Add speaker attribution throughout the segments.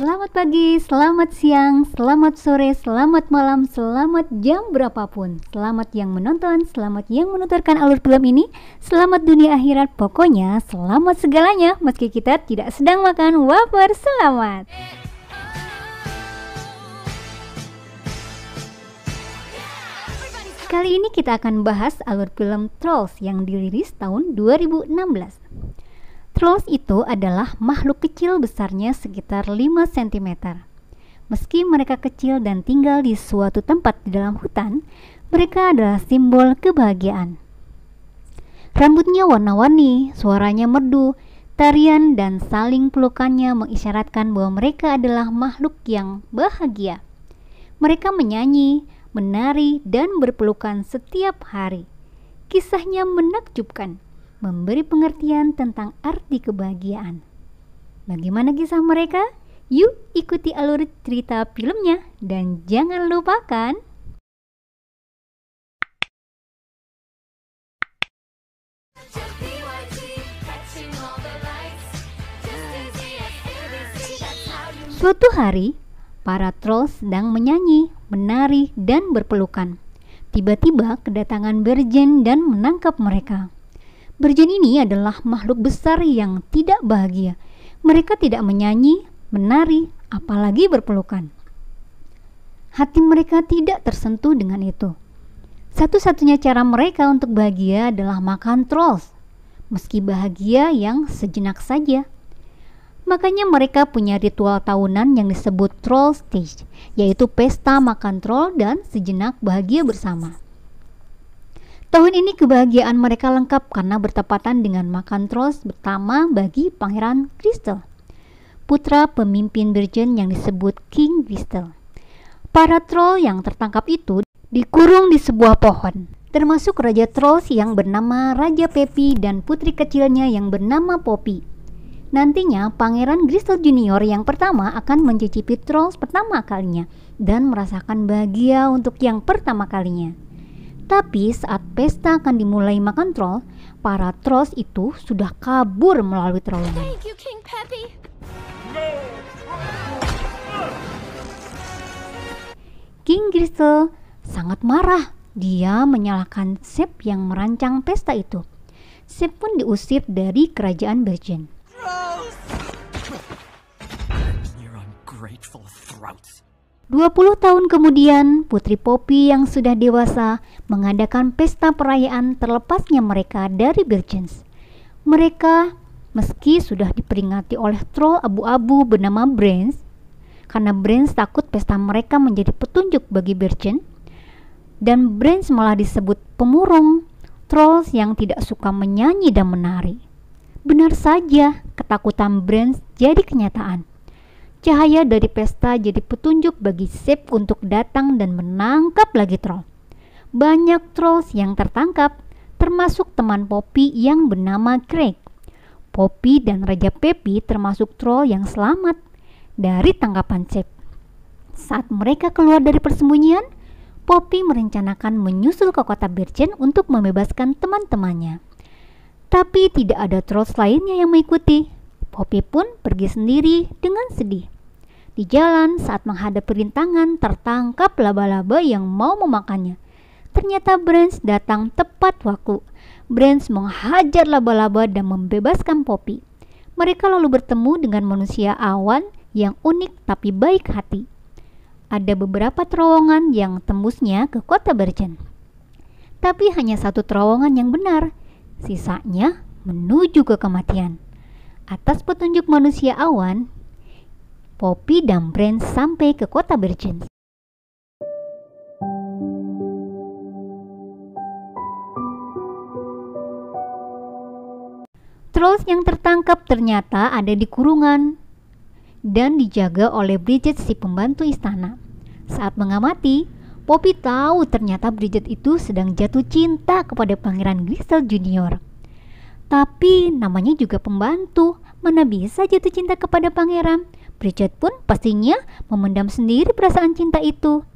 Speaker 1: Selamat pagi, selamat siang, selamat sore, selamat malam, selamat jam berapapun. Selamat yang menonton, selamat yang menuturkan alur film ini, selamat dunia akhirat, pokoknya selamat segalanya. Meski kita tidak sedang makan wafer, selamat. Kali ini kita akan bahas alur film Trolls yang dirilis tahun 2016. Trolls itu adalah makhluk kecil besarnya sekitar 5 cm. Meski mereka kecil dan tinggal di suatu tempat di dalam hutan, mereka adalah simbol kebahagiaan. Rambutnya warna-warni, suaranya merdu, tarian dan saling pelukannya mengisyaratkan bahwa mereka adalah makhluk yang bahagia. Mereka menyanyi, menari, dan berpelukan setiap hari. Kisahnya menakjubkan, memberi pengertian tentang arti kebahagiaan. Bagaimana kisah mereka? Yuk ikuti alur cerita filmnya dan jangan lupakan suatu hari, para trolls sedang menyanyi, menari, dan berpelukan. Tiba-tiba kedatangan Berjen dan menangkap mereka. Berjen ini adalah makhluk besar yang tidak bahagia. Mereka tidak menyanyi, menari, apalagi berpelukan. Hati mereka tidak tersentuh dengan itu. Satu-satunya cara mereka untuk bahagia adalah makan trolls, meski bahagia yang sejenak saja. Makanya mereka punya ritual tahunan yang disebut Troll Stage, yaitu pesta makan troll dan sejenak bahagia bersama. Tahun ini kebahagiaan mereka lengkap karena bertepatan dengan makan trolls pertama bagi Pangeran Crystal, putra pemimpin Berjen yang disebut King Crystal. Para troll yang tertangkap itu dikurung di sebuah pohon, termasuk Raja Trolls yang bernama Raja Peppy dan putri kecilnya yang bernama Poppy. Nantinya Pangeran Crystal Junior yang pertama akan mencicipi trolls pertama kalinya dan merasakan bahagia untuk yang pertama kalinya. Tapi saat pesta akan dimulai makan troll, para trolls itu sudah kabur melalui terowongan. King Crystal sangat marah. Dia menyalahkan Sep yang merancang pesta itu. Sep pun diusir dari kerajaan Berjen. 20 tahun kemudian, Putri Poppy yang sudah dewasa mengadakan pesta perayaan terlepasnya mereka dari Berjen. Mereka, meski sudah diperingati oleh troll abu-abu bernama Brains, karena Brains takut pesta mereka menjadi petunjuk bagi Berjen, dan Brains malah disebut pemurung, trolls yang tidak suka menyanyi dan menari. Benar saja, ketakutan Brains jadi kenyataan. Cahaya dari pesta jadi petunjuk bagi Sep untuk datang dan menangkap lagi troll. Banyak trolls yang tertangkap, termasuk teman Poppy yang bernama Craig. Poppy dan Raja Peppy termasuk troll yang selamat dari tangkapan Sep. Saat mereka keluar dari persembunyian, Poppy merencanakan menyusul ke kota Berjen untuk membebaskan teman-temannya. Tapi tidak ada trolls lainnya yang mengikuti. Poppy pun pergi sendiri dengan sedih. Di jalan saat menghadap rintangan tertangkap laba-laba yang mau memakannya. Ternyata Brains datang tepat waktu. Brains menghajar laba-laba dan membebaskan Poppy. Mereka lalu bertemu dengan manusia awan yang unik tapi baik hati. Ada beberapa terowongan yang tembusnya ke kota Berjen. Tapi hanya satu terowongan yang benar. Sisanya menuju ke kematian. Atas petunjuk manusia awan, Poppy dan Brains sampai ke kota Berjen. Trolls yang tertangkap ternyata ada di kurungan dan dijaga oleh Bridget si pembantu istana. Saat mengamati, Poppy tahu ternyata Bridget itu sedang jatuh cinta kepada Pangeran Crystal Junior. Tapi namanya juga pembantu, mana bisa jatuh cinta kepada pangeran? Bridget pun pastinya memendam sendiri perasaan cinta itu.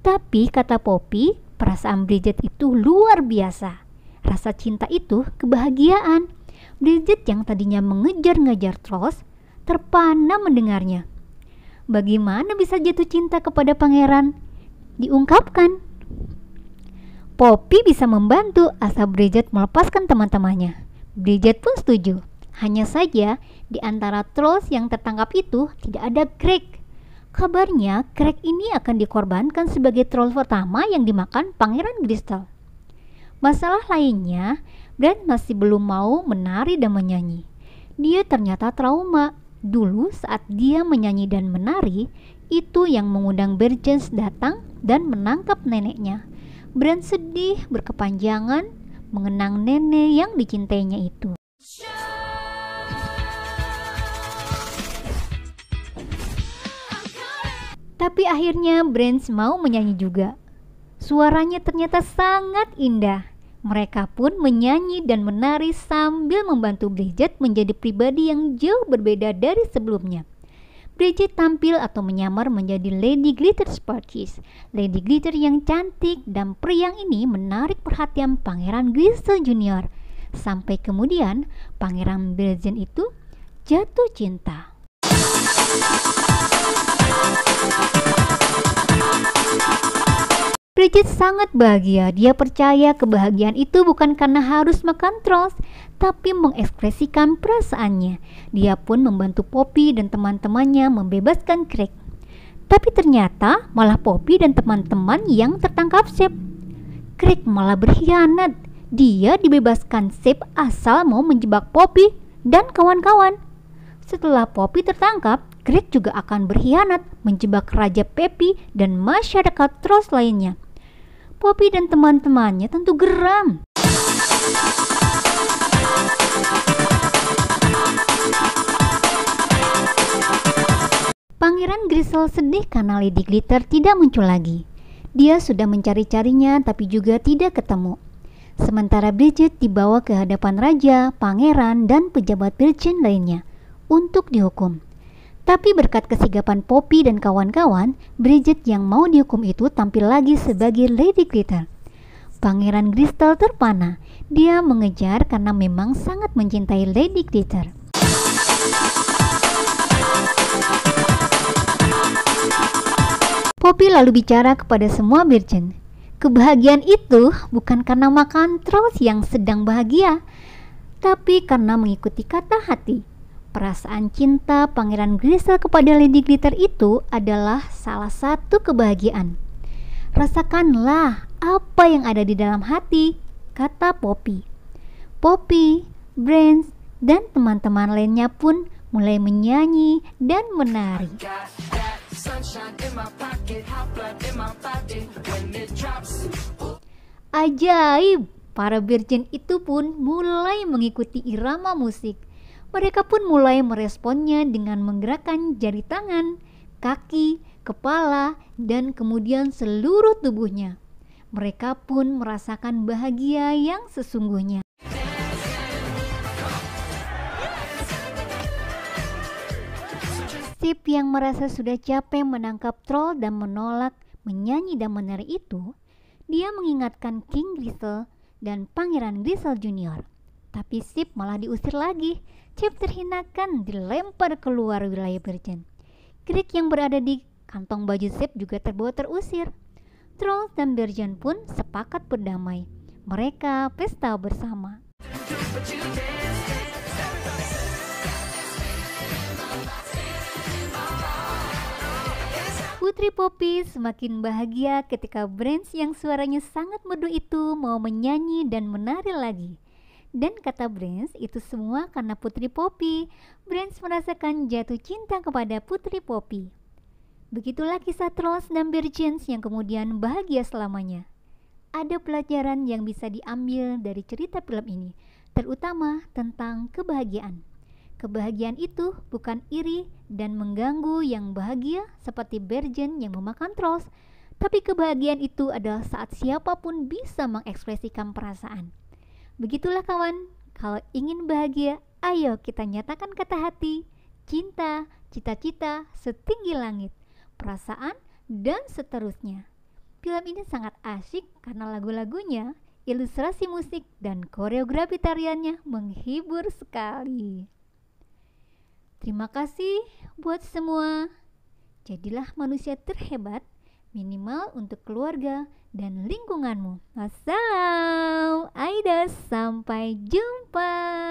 Speaker 1: Tapi kata Poppy, perasaan Bridget itu luar biasa. Rasa cinta itu kebahagiaan. Bridget yang tadinya mengejar-ngejar trolls terpana mendengarnya. bagaimana bisa jatuh cinta kepada pangeran? Diungkapkan. Poppy bisa membantu asal Bridget melepaskan teman-temannya. Bridget pun setuju. Hanya saja di antara trolls yang tertangkap itu tidak ada Craig. Kabarnya Craig ini akan dikorbankan sebagai troll pertama yang dimakan Pangeran Crystal. Masalah lainnya, Brand masih belum mau menari dan menyanyi. Dia ternyata trauma. Dulu saat dia menyanyi dan menari, itu yang mengundang Bergens datang dan menangkap neneknya. Brand sedih berkepanjangan mengenang nenek yang dicintainya itu. Tapi akhirnya Brand mau menyanyi juga. Suaranya ternyata sangat indah. Mereka pun menyanyi dan menari sambil membantu Bridget menjadi pribadi yang jauh berbeda dari sebelumnya. Bridget tampil atau menyamar menjadi Lady Glitter Sparkis. Lady Glitter yang cantik dan periang ini menarik perhatian Pangeran Crystal Junior. Sampai kemudian Pangeran Bergen itu jatuh cinta. Bridget sangat bahagia. Dia percaya kebahagiaan itu bukan karena harus makan trolls, tapi mengekspresikan perasaannya. Dia pun membantu Poppy dan teman-temannya membebaskan Craig. Tapi ternyata malah Poppy dan teman-teman yang tertangkap Shep. Craig malah berkhianat. Dia dibebaskan Shep asal mau menjebak Poppy dan kawan-kawan. Setelah Poppy tertangkap, Craig juga akan berkhianat menjebak Raja Peppy dan masyarakat trolls lainnya. Poppy dan teman-temannya tentu geram. Pangeran Crystal sedih karena Lady Glitter tidak muncul lagi. Dia sudah mencari-carinya tapi juga tidak ketemu. Sementara Bridget dibawa ke hadapan raja, pangeran, dan pejabat Bergen lainnya untuk dihukum. Tapi berkat kesigapan Poppy dan kawan-kawan, Bridget yang mau dihukum itu tampil lagi sebagai Lady Glitter. Pangeran Crystal terpana. Dia mengejar karena memang sangat mencintai Lady Glitter. Poppy lalu bicara kepada semua Bergen. Kebahagiaan itu bukan karena makan trolls yang sedang bahagia, tapi karena mengikuti kata hati. Perasaan cinta Pangeran Crystal kepada Lady Glitter itu adalah salah satu kebahagiaan. Rasakanlah apa yang ada di dalam hati, kata Poppy. Poppy, Brand, dan teman-teman lainnya pun mulai menyanyi dan menari. Ajaib, para Bergen itu pun mulai mengikuti irama musik. Mereka pun mulai meresponnya dengan menggerakkan jari tangan, kaki, kepala, dan kemudian seluruh tubuhnya. Mereka pun merasakan bahagia yang sesungguhnya. Shep yang merasa sudah capek menangkap troll dan menolak menyanyi dan menari itu, dia mengingatkan King Crystal dan Pangeran Crystal Junior. Tapi Shep malah diusir lagi. Shep terhinakan dilempar keluar wilayah Bergen. Craig yang berada di kantong baju Shep juga terbawa terusir. Trolls dan Bergen pun sepakat berdamai. Mereka pesta bersama. Putri Poppy semakin bahagia ketika Brand yang suaranya sangat merdu itu mau menyanyi dan menari lagi. Dan kata Brand, itu semua karena Putri Poppy. Brand merasakan jatuh cinta kepada Putri Poppy. Begitulah kisah Trolls dan Bergen yang kemudian bahagia selamanya. Ada pelajaran yang bisa diambil dari cerita film ini, terutama tentang kebahagiaan. Kebahagiaan itu bukan iri dan mengganggu yang bahagia seperti Bergen yang memakan Trolls, tapi kebahagiaan itu adalah saat siapapun bisa mengekspresikan perasaan. Begitulah kawan, kalau ingin bahagia, ayo kita nyatakan kata hati, cinta, cita-cita, setinggi langit, perasaan, dan seterusnya. Film ini sangat asyik karena lagu-lagunya, ilustrasi musik, dan koreografi tariannya menghibur sekali. Terima kasih buat semua. Jadilah manusia terhebat, minimal untuk keluarga dan lingkunganmu. Wassalam, Aida, sampai jumpa.